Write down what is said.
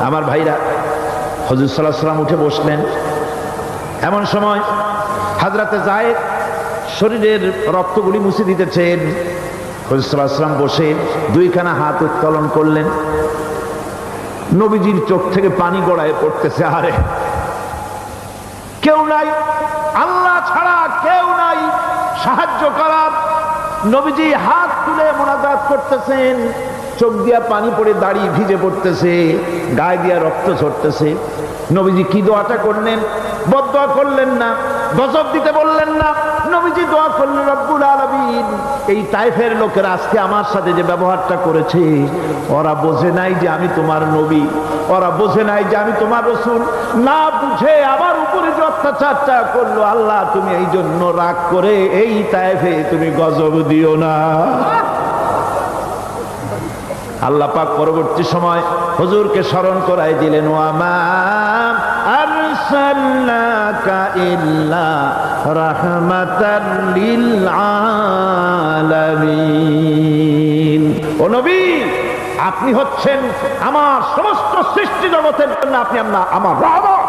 আমার ভাইরা, হুজুর সাল্লাল্লাহু আলাইহি ওয়াসাল্লাম উঠে বসলেন। এমন সময় হযরতে যায়েদ শরীরের রক্তগুলি মুছে দিতেছেন। হুজুর সাল্লাল্লাহু আলাইহি ওয়াসাল্লাম বসে দুইখানা হাত উত্তোলন করলেন। নবীজির চোখ থেকে পানি গড়ায় পড়তেছে। আরে কেউ নাই, আল্লাহ ছাড়া কেউ নাই সাহায্য করার। নবীজি হাত তুলে মুনাজাত করতেছেন, চোখ দিয়া পানি পড়ে দাড়ি ভিজে পড়তেছে, গায়ে দিয়া রক্ত ঝরতেছে। নবীজি কি দোয়াটা করলেন? বদদোয়া করলেন না, গজব দিতে বললেন না। নবীজি দোয়া করলেন, রব্বুল আলামিন, এই তায়েফের লোকেরা আজকে আমার সাথে যে ব্যবহারটা করেছে, ওরা বোঝে নাই যে আমি তোমার নবী, ওরা বোঝে নাই যে আমি তোমার রাসূল। না বুঝে আমার উপরে যে অত্যাচারটা করলো, আল্লাহ তুমি এই জন্য রাগ করে এই তায়েফে তুমি গজব দিও না। আল্লাহ পাক পরবর্তী সময় হুজুরকে স্মরণ করাই দিলেন, ওয়ামা আরসালনাকা ইল্লা রাহমাতাল লিল আলামিন। ও নবী, আপনি হচ্ছেন আমার সমস্ত সৃষ্টি জগতের জন্য আপনি আমার রহমত।